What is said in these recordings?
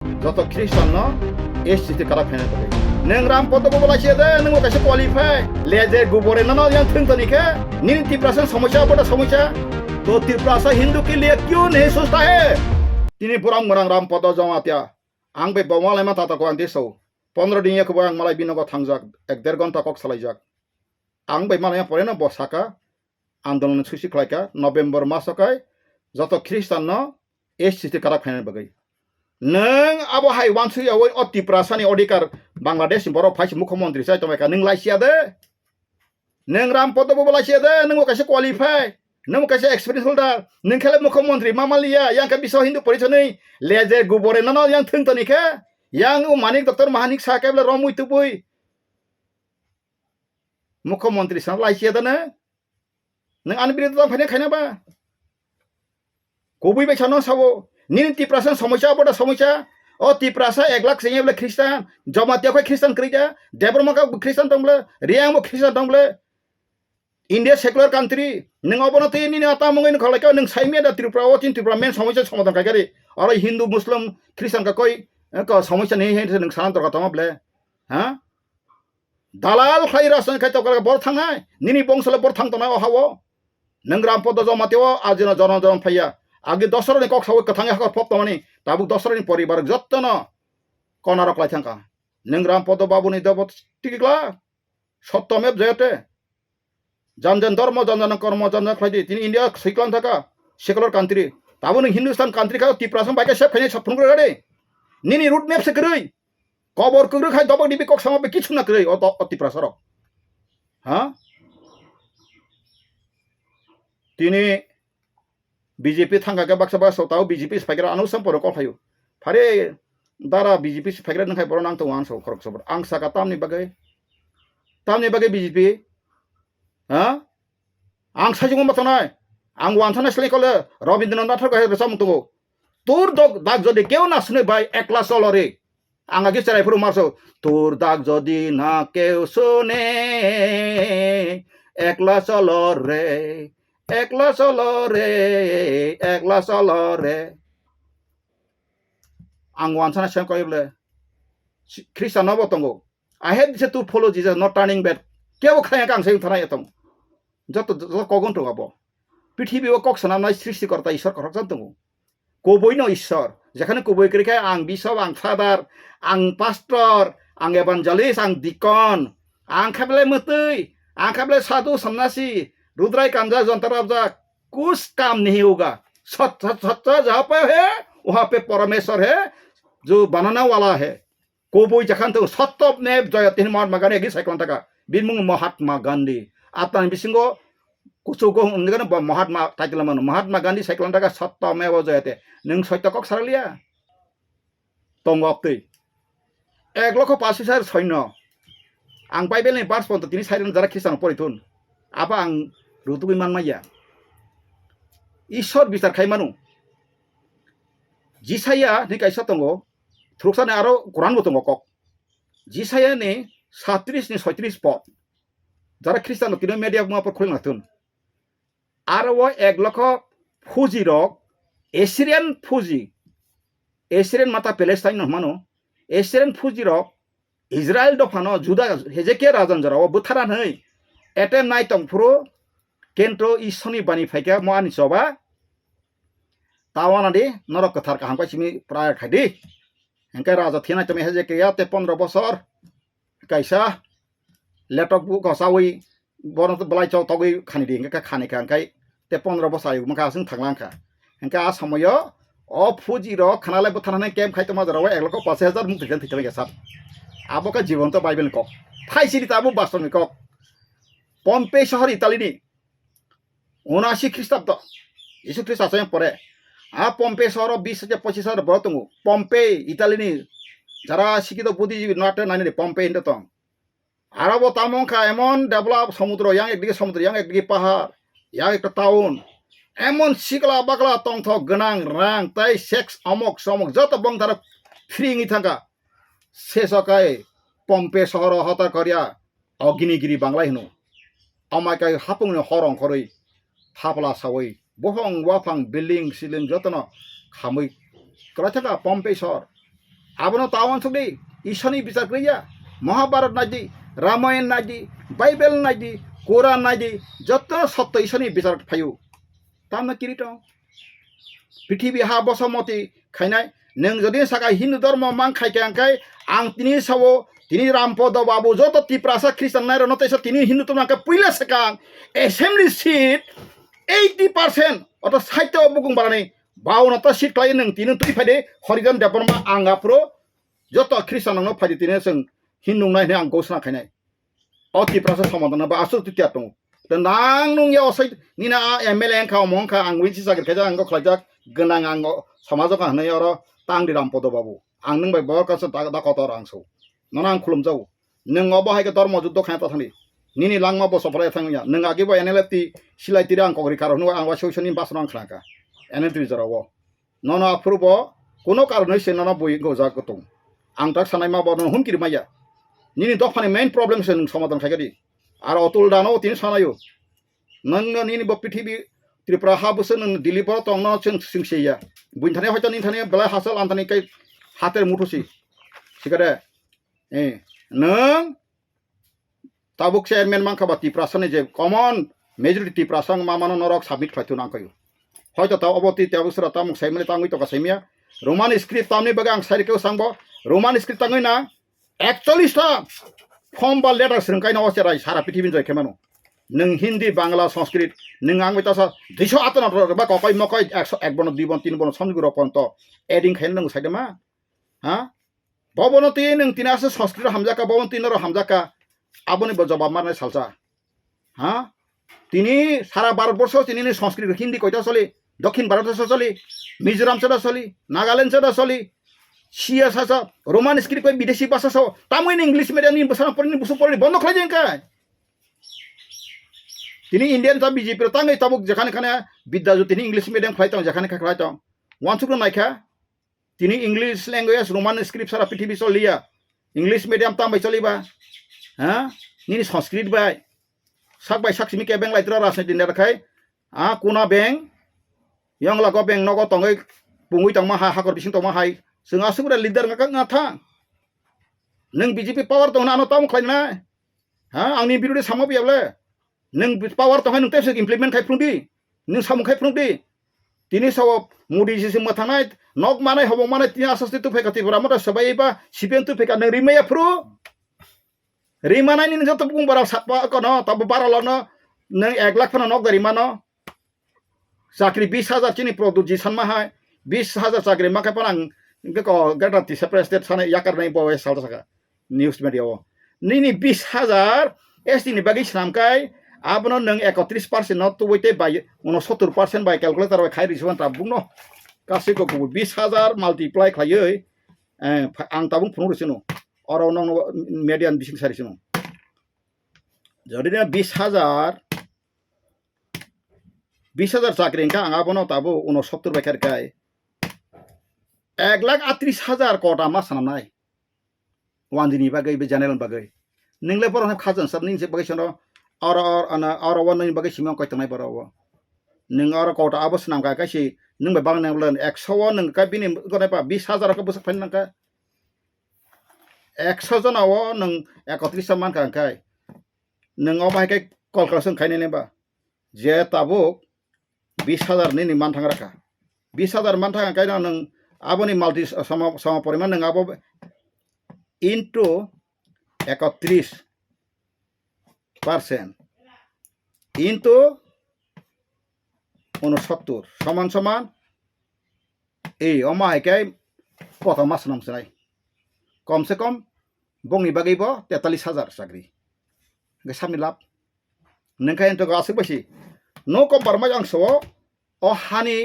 যত খ্রিস্টান এসছিতে কারা ফেনে দেবে neng ram poto ko bola siya de neng mo kasi qualify leje gubore na yang thung to nikhe nin 30% समस्या बड़ा समस्या तो 30% हिंदू के लिए क्यों नहीं सोचता है तिनी Purang morang ram poto jamatia ang be bawale ma tata ko ang deso 15 दिन ko ang malai binogo thangjak 1.5 घन्टा kok salaijak ang be malaya pore na bosaka आंदोलन सुसी खलाइका नभेम्बर मासकाय जत ख्रिस्टान एससीते कारा फैन बगै नों अब हाय वानसु याव अति प्रासानि अधिकार बांग्लादेश बर फाइस मुख्यमंत्री साय तमायका नों लाइसिया दे नों राम पदबो लाइसिया दे नों कासे क्वालिफाई नों कासे एक्सपीरियंस होल्डर नों खाले मुख्यमंत्री मामालिया yang ka biso hindu परिचय लेजे गुबरे न yang थंग तनिके yang मानिक डॉक्टर महानिक साकेबले रमुइ तुबुइ मुख्यमंत्री सा लाइसिया दे नों आनबिरिद फाइने खायनाबा कोबुइ बैसानो सावो 90% समस्या बड़ा समस्या और 30% 1 लाख से ख्रिस्टान जमातिया को ख्रिस्टान करिजा देबरमा का ख्रिस्टान दंबले रियांग मो ख्रिस्टान दंबले इंडिया सेकुलर कंट्री नों अबनो ते नि आता मंगै न खलाइका नों साइमे दा त्रिपुरा ओ तीन त्रिपुरा मेन समस्या समाधान कागरी और हिंदू मुस्लिम ख्रिस्टान का कोई समस्या नहीं है नों सानतर का तमबले हां दालाल खाइ रासन खाइ तो बर थांनाय निनि बंसले बर थांतना हावो नों राम पद जमातियो आजिना जन जन फैया आगे दसरा कक साव कथांगे हाकर फप तमानी ताबुक दसरा परिवार जत्तन कनारक लाइथांका नों राम पद बाबुनि दब टिकला सत्यमेव जयते जन जन धर्म जन जन कर्म जन जन खाइदि तिनि इंडिया सिक्लान थाका सेकुलर कंट्री ताबुन हिंदुस्तान कंट्री का 30% बाइके सेफ खाइने सब फुंग्रे गाडे निनि रूट मैप से करै कबर कुग्रे खाइ दब डिबि कक साव किछु ना करै अति प्रसर हां तिनि बीजेपी थांगा के बक्सा बक्सा ताऊ बीजेपी स्पाइकरा अनुसम पर कल फायो फारे दारा बीजेपी स्पाइकरा नखाय बर नांग तो आं सो खरक सबर आं साका तामनि बगे बीजेपी हां आं साजिगो मतनाय आं वानथाना स्ले कले रविन्द्रनाथ ठाकुर हेबसा मुतगो तोर दाग जदि केउ ना सुने बाय एकला सलरे आंगा के चराय फुरु मारसो तोर दाग जदि ना केउ सुने एकला सलरे एकला सलो रे आं वानसाना सेम कइबले ख्रिस्टान बतंगो I had say to follow Jesus not turning back केव खाया कां से थाना यतंग जत कगन तो गाबो पृथ्वी कक सनानाय सृष्टिकर्ता ईश्वर करक जानतंगो कोबोय न ईश्वर जेखाने कोबोय करिखाय आं बिशप आं फादार आं पास्टर आं एभान्जेलिस्ट आं डिकन आं खाबले मतै आं खाबले साधु सन्यासी रुद्राय कांजा जंतराबजा कुछ काम नहीं होगा सच्चा जहाँ पे है वहाँ पे परमेश्वर है जो बनाना वाला है कोबोई जखान तो सत्यमेव जयते महात्मा गांधी गी साइक्लन तका बिनमुंग महात्मा गांधी आता बिसिंगो कुचुको उनगन महात्मा टाइटल मन महात्मा गांधी साइक्लन तका सत्यमेव जयते नों सत्य कक सारलिया तंगपतै 1,05,000 सैन्य आं बाइबेलनि बार्स पन्त तिनि साइरन जरा ख्रिस्टान परिथुन आबा आं रुतुगै मानमाया ईश्वर बिचार खायमानु जिसाया नि काइसा तंगो थ्रुकसाने आरो कुरान बतंगो कक जिसाया नि 37 नि 36 पद जरा ख्रिस्टान तिनो मीडिया बुमा पर खोलनाथुन आरो वो 1 लाख फौजी रक एसिरियन फौजी एसिरियन माता पैलेस्टाइन मानो एसिरियन फौजी रक इजराइल दफानो जुदा हेजेके राजन जरा वो बुथारा नै एटेम नाइ तंफुरो केंट्रो ईश्वरनि बानी फाइका मानि सबा तावाना दे नरक कथार का हांका सिमी प्राय खादि हंका राजा थेना तमे हेजे के याते 15 बছर कैसा लैपटॉप बुक हसावै बन बलाय चौ तगै खानि दे हंका खानि का हंकाय ते 15 बছर आयु मका जों थांलांखा हंका आ समय अ फुजि र खानाले बथानानै केम खायतमा जराव 1,05,000 मुक्ति गन थिकले गेसा आबका जीवन तो बाइबेल को फाइसिनि ताबु वास्तविक पम्पे शहर इटाली 79 ख्रीष्टाब्द यीशु ख्रीष्ट आसाम परे आ पम्पे शहर 20,000-25,000 बरतंगु पम्पे इटाली जरा शिक्षित बुद्धिजीवी नाटे नानि पम्पे हिंद तो आरब तामंखा एमन डेभलप समुद्र yang एकदिके समुद्र yang एकदिके पहाड़ yang एक टाउन एमन सिकला बाकला तंग थ गनां रां ताइ सेक्स अमक समक जत बंधार फ्रीङि थांगा सेसकाय पम्पे शहर हता करिया अग्निगिरि बांग्ला हिनु अमायकाय हापुंनि हरं खरै थापला सावै बहं वाफां बिल्डिं सिलिं जतन खामै कलाथाका पम्पे शहर abono tawan sugdi ishani bicar kriya Mahabharat naidi Ramayan naidi Bible naidi Quran naidi joto sotto ishani bicar phayu tamna kirito পৃথিবী হা বসমতি খাইনাই নং যদি সাকা হিন্দু ধর্ম মান খাইকে আংকাই আং তিনি সাবো তিনি রামপদ বাবু যত তিপ্রাসা খ্রিস্টান নাই রনতে তিনি হিন্দু তোমাকে পুইলে সেকাং এসেম্বলি সিট 80% অত সাহিত্য বুকুং বারানি 52টা সিট ক্লাই নং তিনি তুই ফাইদে হরিজন দেবরমা আঙ্গাপ্রো যত খ্রিস্টান নং ফাইদে তিনি जों হিন্দু নাই আং গোসনা খাইনাই অ তিপ্রাসা সমাধান বা আসল তিতিয়া দङ nang nung ya osai nina MLA ka mong ka ang winchi sagir kaja ang ko khlajak genang ang samajo ka hanai oro tang di ram podo babu ang nung bai bor ka sa da ko tor ang so nona ang khulum jau nung obo hai ka dor mo juddo khata thani nini langma bo soprai thang ya nung agi bo NLFT silai tira ang ko gri karo nu ang wa solution bas rang khlaka NLFT jarawo nona aprubo kono karone se nona boi go ja ko tung ang tak sanai ma bo no hum kiri maya nini dofani main problem se samadan khaigadi আর অতুল দানো তিন সানায়ো নং নিনি ব পৃথিবী ত্রিপুরা হাবুস নং দিল্লি পর তং ন সিংসিয়া বুইনথানে হয়তো নিনথানে বেলা হাসল আনথানে কাই হাতের মুঠোসি সিগারে নং তাবুক চেয়ারম্যান মাংখাবা ত্রিপুরাসানে যে কমন মেজরিটি ত্রিপুরাসাং মামানো নরক সাবমিট খাইতো নাংকায়ো হয়তো তাও অবতি তাবুসরা তামুক সাইমলে তাঙ্গুই তকা সাইমিয়া রোমান স্ক্রিপ্ট তামনি বাগে আং সাইরেকেও সাংব রোমান স্ক্রিপ্ট তাঙ্গুই না 41টা ফর্ম বা লেটার সেরকাই না অচেরাই সারা পৃথিবী জয় কেমন নং হিন্দি বাংলা সংস্কৃত নং আং বেতাসা 258 বা ককই মকই 101 বন 2 বন 3 বন সমজগুরো পন্ত এডিং খাইন নং সাইদমা হ্যাঁ ববনতি নং তিনাসে সংস্কৃত হামজাকা ববন তিনর হামজাকা আবনি জবাব মারনে সালসা হ্যাঁ তিনি সারা ভারতবর্ষ তিনি সংস্কৃত হিন্দি কইতা চলি দক্ষিণ ভারতে চলি মিজোরাম চলা চলি নাগাল্যান্ড চলা চলি Sia sasa Roman script koi bidesi bahasa so tamu ini English medium ni bahasa pori ni busu pori bondo khlai jengka tini Indian ta BJP tangai tabuk jakhane khane bidya tini English medium khlai tang jakhane khlai tang wansuk naikha tini English language Roman script sara prithibi so liya English medium tam bai choliba ha nini Sanskrit bai sak bai sak simi ke beng laitra rasne din rakhai kuna beng yang lago beng nogo tongai pungui tang ma ha hakor bising tong ma hai जों आसुगुरा lidar ngata नों BJP power दं ना ताम खायना हा आंनि बिरुदे सामो बियाब्ले नों power दं नों तेसो इमप्लिमेन्ट खायफ्रुंदि नों सामो खायफ्रुंदि तिनि साव मोदी जिसि मथानाय नक मानाय हबो मानाय तिनि आसासति तु फेकाति बरा मता सबायबा सिपेन तु फेका नों रिमाया फ्रु रिमानाय नि जत बुं बारा सापा कनो तब बारा लनो नों 1 लाख फना नक रिमानो चाकरि 20000 चिनि प्रदुत जि सानमा हाय 20000 चाकरि माखाय पान Geko gata ti separate sana yakar nai bawa salta saka news media wo nini 20000 esti ni bagi samkai abono nang 31% not to wite by 70% by calculator by khai risuan tabung no kasi ko 20000 multiply khaye ang tabung phunu risino oro nang median bising sari sino jadi na 20000 চাকরি ka ang abono tabo 69 by kai 1,38,000 kota mas sanamnai wanjini bagai be janel bagai ningle por khajan sab ning se bagai sono or wan ning bagai simang koi tanai barawa ning or kota abos nam ka kasi ning be bang nang len 100 wan ning ka bini gone pa 20000 ka busak phan nang ka 100 jana wo ning 31 man ka kai ning o bai kai calculation khaine ne ba je tabuk 20000 ni man thang raka 20000 man thang kai nang aboni multi sama poriman nang abo into 31% into 69 সমান এই অমাই কাই প্রথম মাস নাম চাই কমসে কম বংনি বাগৈব 43000 চাকরি সামনে লাভ নংখাই তো গাছে বসি নো কম্পারমাইজ অংশ ও হানি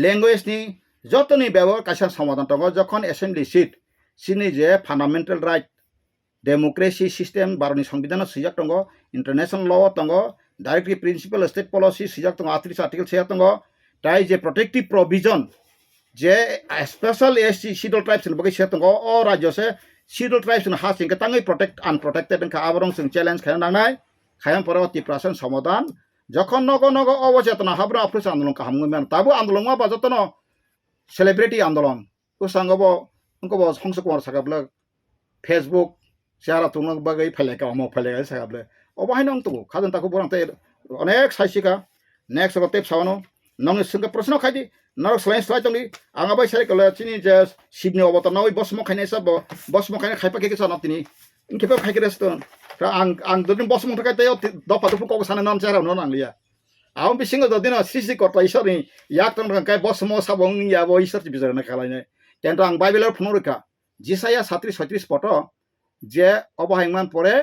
ল্যাঙ্গুয়েজ ni যতনি ব্যবহার কাইসা সমাধান দङ যখন অ্যাসেম্বলি সিট সিনি যে ফান্ডামেন্টাল রাইট ডেমোক্রেসি সিস্টেম भारतनि संविधान सिजाक दङ इंटरनेशनल लॉ दङ डायरेक्टिव प्रिंसिपल स्टेट पॉलिसी सिजाक दङ 38 आर्टिकल सिजाक दङ ताई जे प्रोटेक्टिव प्रोविजन जे स्पेशल एससी शेड्यूल ट्राइब्स नि बगै सिजाक दङ अ राज्य से शेड्यूल ट्राइब्स नि हासिं के ताङै प्रोटेक्ट अनप्रोटेक्टेड दङ आबरं जों चैलेंज खायनो नांनाय खायम परवर्ती प्रासन समाधान যখন নগ নগ অবচেতনা হাবরা আফ্রিস আন্দোলন কাহামগৈ মান তাবো আন্দোলন मा बाजतनो सेलिब्रिटी आंदोलन को संगबो उनको बस हंस कुमार सागाब्ला फेसबुक सियारा तुंग बागै फैलाय अमो फैलाय सागाब्ला अबाहाय नंग तो खाजन ताको बोरांते अनेक साइसिका नेक्स्ट अब टेप सावनो नंग संग प्रश्न खायदि नरक स्लाइ तंगि आंगाबाय साइ कले चिनि जे सिबनि अबता नावै बस म खायनाय सब बस म खायनाय खायपा के सन तिनि इनकेबा खायग्रेस्तन आं दोदिन बस म थाखाय तय दफा दफा को साने नाम चाराव न नांलिया आं बिसिंग ददिन सिसि करता इसोरनि याक तंग काय बस म साबं या बो इसोर बिजरना खालायने तेंतो आं बाइबेल फुनरका जिसाया 37 पट जे अबहायमान परे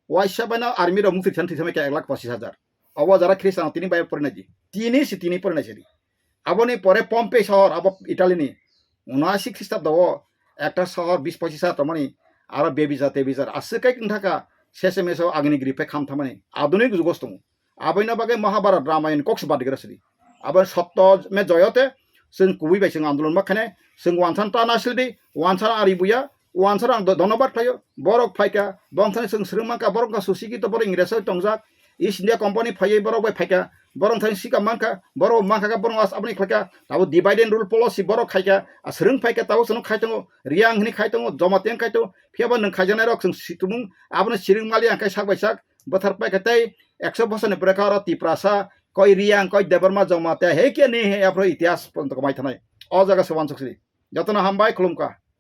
वाइसा बाना आर्मी रो मुक्ति थान थिसमे 1,25,000 अब जरा ख्रिस्टान तिनि बाय परनाजि तिनि परनाजि आबोनि परे पम्पे शहर अब इटालीनि 79 ख्रिस्टाब्द একটা শহর 20-25 তমানি আর বেবিজার আসেকাই থাকা শেষে মেসো আগ্নেয়গিরি ফে খামথামানি আধুনিক যুগস্তম আবৈনা বাগে মহাভারত রামায়ণ কক্স বাদিগ্রাসি আবার সত্য মে জয়তে जों कुबैबाय जों आन्दोलन माखाने जों वानसान तानासिलदि वानसान आरिबुया वानसान आं धन्यबाद थायो बरक फायका बंथाने जों स्रोमाका बरका सुसिगि तो बर इंग्रेज तंजाक इस्ट इंडिया कंपनी फायै बरक बाय फायका बरक थाने सिका मानका बरक मानका बरक आस आपनि फायका ताबो डिवाइड एंड रूल पॉलिसी बरक खायका स्रों फायका ताबो जों खायतंगो रियां हनि खायतंगो जमातें खायतो फेबा नों खायजानाय रक जों सितुमुं आबनो सिरिं मालि आंखाय सागबायसाक बोथार पायकातै 100 बसरनि प्रकार तिप्रासा कोई रियां कोई देबरमा जमाते हे के ने हे आपरो इतिहास पंत कमाय थानाय अ जागा सवान सक्सि जतना हामबाय खुलुमका।